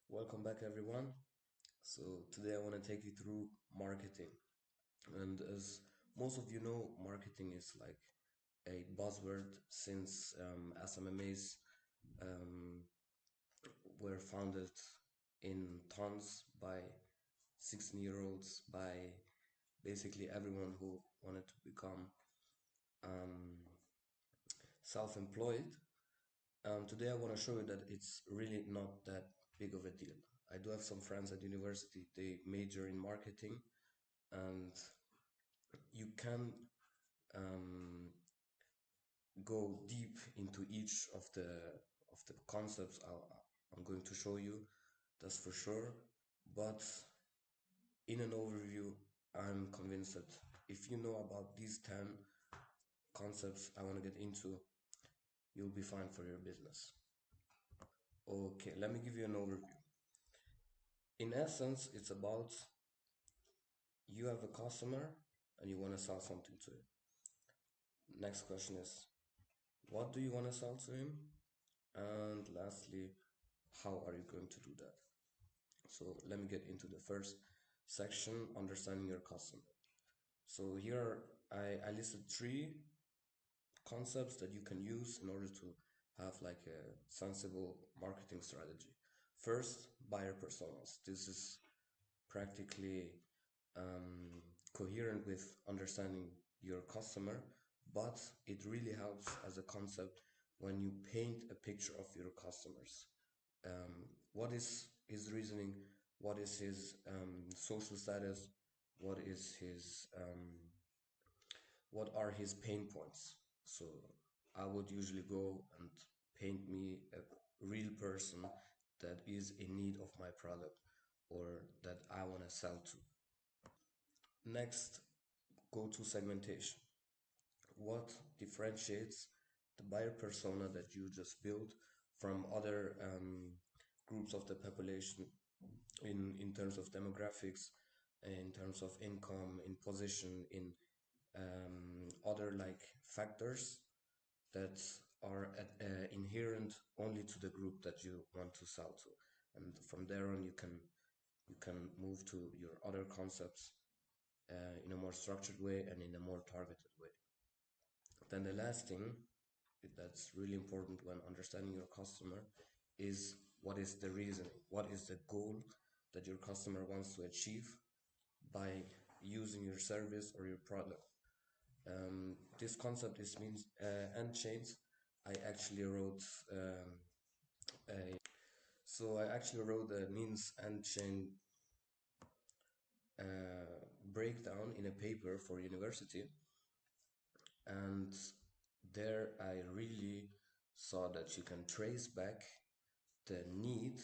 Welcome back, everyone. So, today I want to take you through marketing. And as most of you know, marketing is like a buzzword since SMMAs um, were founded in tons by 16-year-olds, by basically everyone who wanted to become um, self employed. Today I want to show you that it's really not that big of a deal. I do have some friends at university, they major in marketing, and you can um, go deep into each of the concepts I'm going to show you. That's for sure. But in an overview, I'm convinced that if you know about these 10 concepts I want to get into, you'll be fine for your business. Okay, let me give you an overview. In essence, it's about you have a customer and you want to sell something to him. Next question is, what do you want to sell to him? And lastly, how are you going to do that? So let me get into the first section, understanding your customer. So here I listed three concepts that you can use in order to have like a sensible marketing strategy. First, buyer personas. This is practically um, coherent with understanding your customer, but it really helps as a concept when you paint a picture of your customers. What is his reasoning? What is his social status? What is his what are his pain points? So I would usually go and paint me a real person that is in need of my product or that I want to sell to. Next, go to segmentation. What differentiates the buyer persona that you just built from other groups of the population in terms of demographics, in terms of income, in position, in other like factors that are inherent only to the group that you want to sell to, and from there on you can move to your other concepts in a more structured way and in a more targeted way. Then the last thing that's really important when understanding your customer is what is the reason, what is the goal that your customer wants to achieve by using your service or your product. This concept is means end chains. I actually wrote a I actually wrote a means end chain breakdown in a paper for university, and there I really saw that you can trace back the need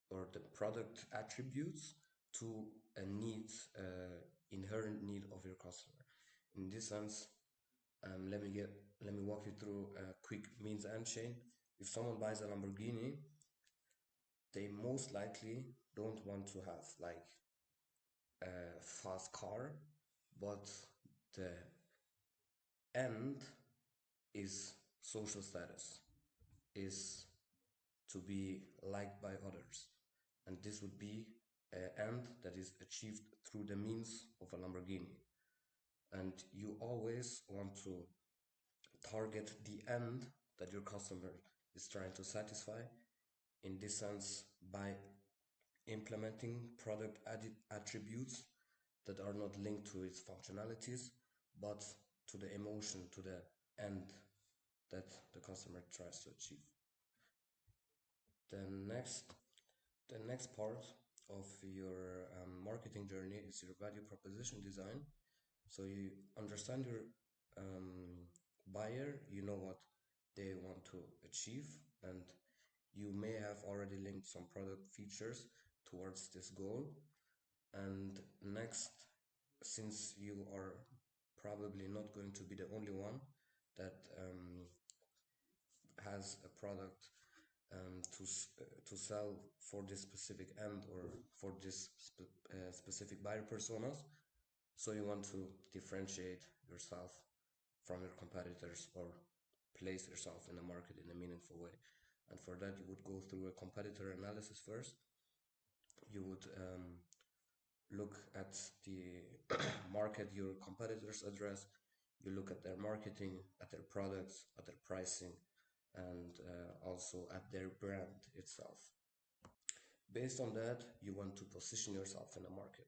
or the product attributes to a need, inherent need of your customer. In this sense, let me walk you through a quick means and chain. If someone buys a Lamborghini, they most likely don't want to have like a fast car, but the end is social status, is to be liked by others. And this would be an end that is achieved through the means of a Lamborghini. And you always want to target the end that your customer is trying to satisfy. In this sense, by implementing product attributes that are not linked to its functionalities, but to the emotion, to the end that the customer tries to achieve. The next, the next part of your marketing journey is your value proposition design. So you understand your buyer, you know what they want to achieve, and you may have already linked some product features towards this goal. And next, since you are probably not going to be the only one that has a product to sell for this specific end or for this specific buyer personas, so you want to differentiate yourself from your competitors or place yourself in the market in a meaningful way. And for that, you would go through a competitor analysis first. You would look at the market your competitors address. You look at their marketing, at their products, at their pricing, and also at their brand itself. Based on that, you want to position yourself in the market.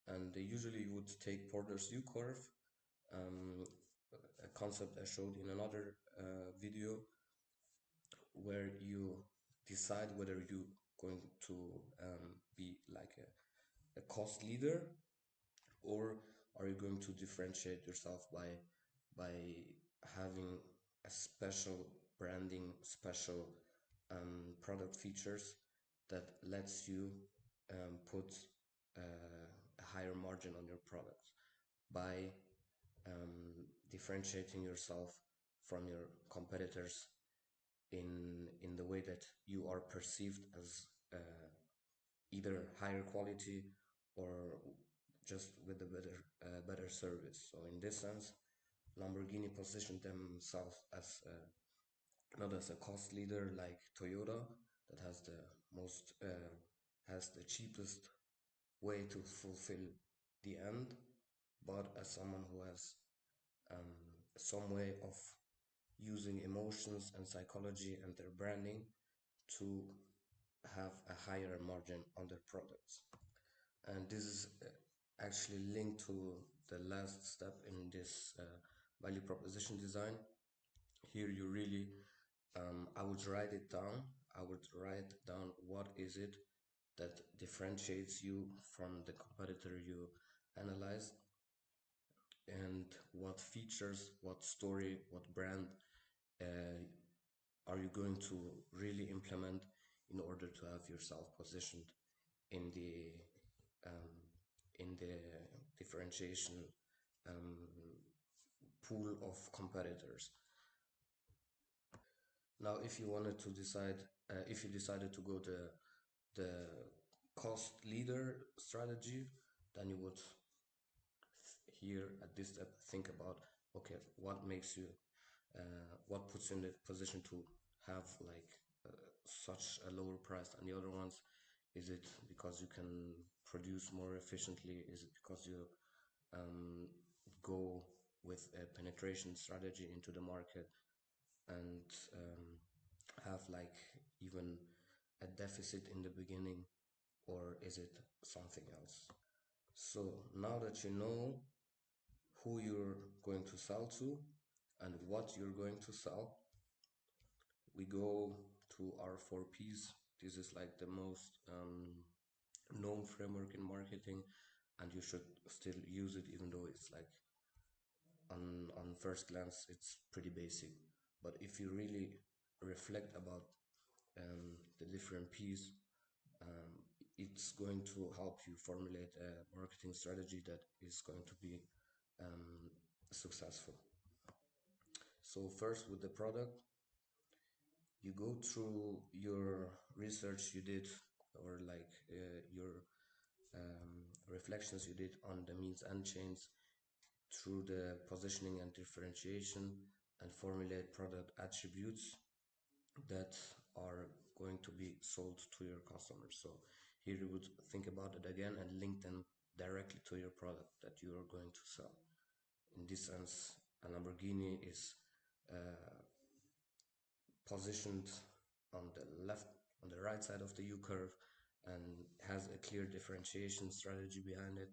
And usually you would take Porter's U curve, um, a concept I showed in another video, where you decide whether you're going to be like a cost leader, or are you going to differentiate yourself by having a special branding, special product features that lets you put a higher margin on your products by differentiating yourself from your competitors in the way that you are perceived as either higher quality or just with a better service. So in this sense, Lamborghini positioned themselves as not as a cost leader like Toyota that has the most has the cheapest way to fulfill the end, but as someone who has um, some way of using emotions and psychology and their branding to have a higher margin on their products. And this is actually linked to the last step in this value proposition design. Here you really, I would write it down. I would write down what is it that differentiates you from the competitor you analyze, and what features, what story, what brand uh, are you going to really implement in order to have yourself positioned in the um, differentiation um, pool of competitors. Now, if you wanted to decide, if you decided to go the cost leader strategy, then you would here at this step think about, okay, what makes you, what puts you in the position to have like such a lower price than the other ones? Is it because you can produce more efficiently? Is it because you um, go with a penetration strategy into the market and have like even a deficit in the beginning, or is it something else? So now that you know who you're going to sell to and what you're going to sell, we go to our 4Ps. This is like the most known framework in marketing, and you should still use it, even though it's like on first glance it's pretty basic. But if you really reflect about the different P's, um, it's going to help you formulate a marketing strategy that is going to be um, successful. So first, with the product, you go through your research you did, or like your reflections you did on the means and chains, through the positioning and differentiation, and formulate product attributes that are going to be sold to your customers. So here you would think about it again and link them directly to your product that you are going to sell. In this sense, a Lamborghini is uh, positioned on the left, on the right side of the U curve, and has a clear differentiation strategy behind it.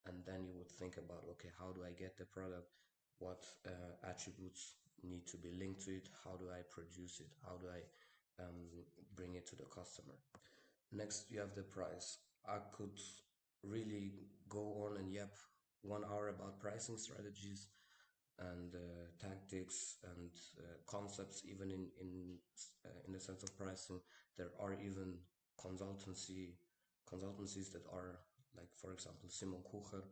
And then you would think about, okay, how do I get the product? What attributes need to be linked to it? How do I produce it? How do I bring it to the customer? Next, you have the price. I could really go on and yep 1 hour about pricing strategies and tactics and concepts, even in the sense of pricing. There are even consultancies that are like, for example, Simon Kucher.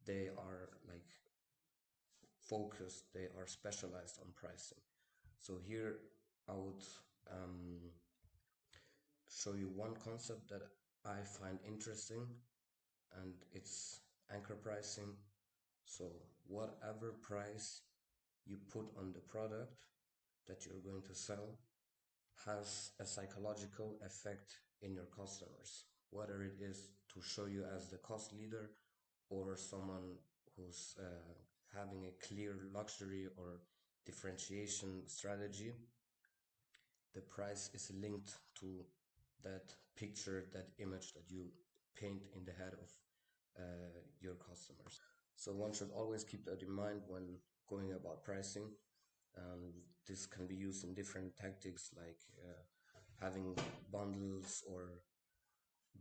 They are like focused. They are specialized on pricing. So here I would show you one concept that I find interesting, and it's anchor pricing. So whatever price you put on the product that you're going to sell has a psychological effect in your customers. whether it is to show you as the cost leader or someone who's having a clear luxury or differentiation strategy, the price is linked to that picture, that image that you paint in the head of your customers. So one should always keep that in mind when going about pricing. This can be used in different tactics like having bundles or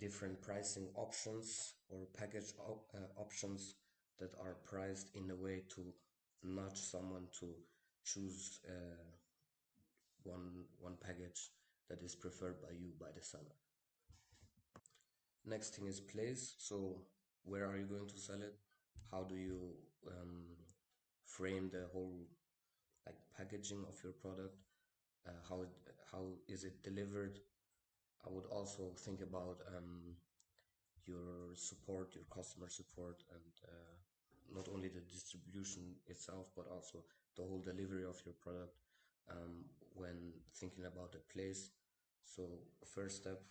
different pricing options or options that are priced in a way to nudge someone to choose one package that is preferred by you, by the seller. Next thing is place. So where are you going to sell it? How do you frame the whole like packaging of your product? How is it delivered? I would also think about your support, your customer support, and not only the distribution itself, but also the whole delivery of your product when thinking about the place. So first step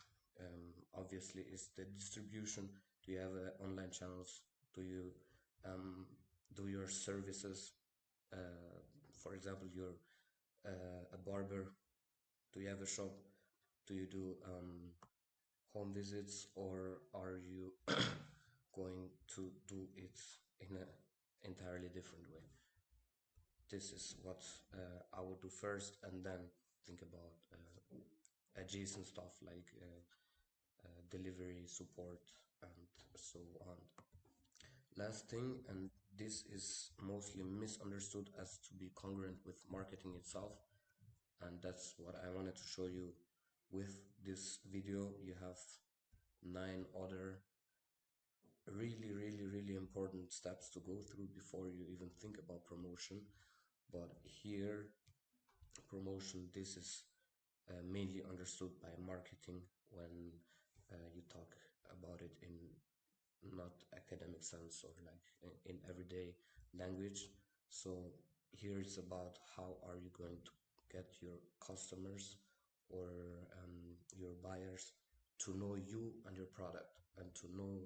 obviously is the distribution. Do you have online channels? Do you do your services? For example, you're a barber. Do you have a shop? Do you do home visits, or are you going to do it in an entirely different way? This is what I would do first, and then think about adjacent stuff like delivery, support, and so on. Last thing, and this is mostly misunderstood as to be congruent with marketing itself, and that's what I wanted to show you with this video. You have 9 other really important steps to go through before you even think about promotion. But here, promotion, this is mainly understood by marketing when you talk about it in not academic sense or like in everyday language. So here it's about how are you going to get your customers or your buyers to know you and your product and to know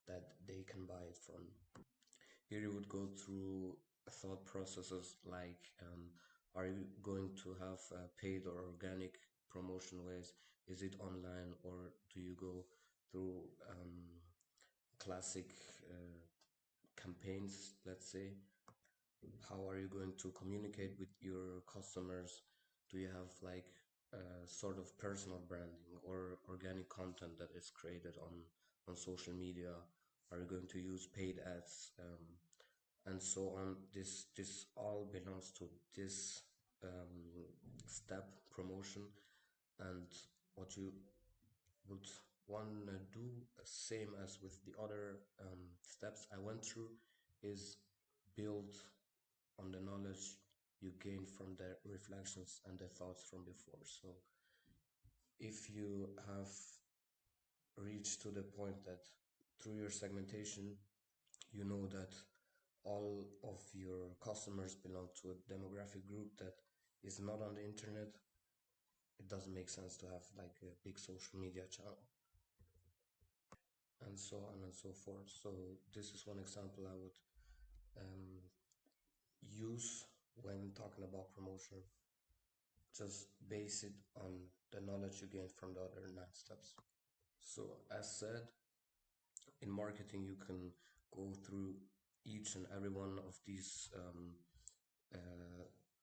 that they can buy it from. Here you would go through thought processes like are you going to have paid or organic promotion ways? Is it online, or do you go through classic campaigns, let's say? How are you going to communicate with your customers? Do you have like sort of personal branding or organic content that is created on social media? Are you going to use paid ads and so on? This all belongs to this step, promotion. And what you would want to do, same as with the other steps I went through, is build on the knowledge you gain from the reflections and the thoughts from before. So if you have reached to the point that through your segmentation you know that all of your customers belong to a demographic group that is not on the internet, it doesn't make sense to have like a big social media channel and so on and so forth. So this is one example I would use when talking about promotion. Just base it on the knowledge you gain from the other 9 steps. So as said, in marketing you can go through each and every one of these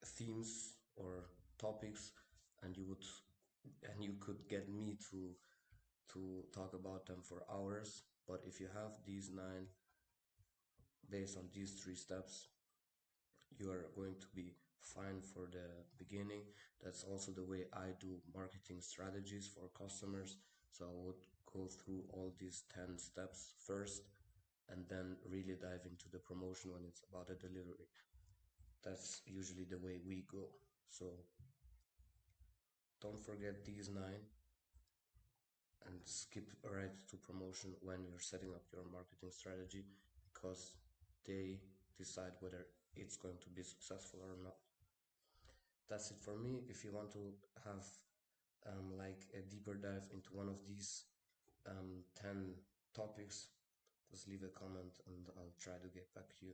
themes or topics, and you could get me to talk about them for hours. But if you have these 9 based on these 3 steps, you are going to be fine for the beginning. That's also the way I do marketing strategies for customers. So I would go through all these 10 steps first and then really dive into the promotion when it's about a delivery. That's usually the way we go. So don't forget these 9 and skip right to promotion when you're setting up your marketing strategy, because they decide whether it's going to be successful or not. That's it for me. If you want to have like a deeper dive into one of these topics, just leave a comment and I'll try to get back to you.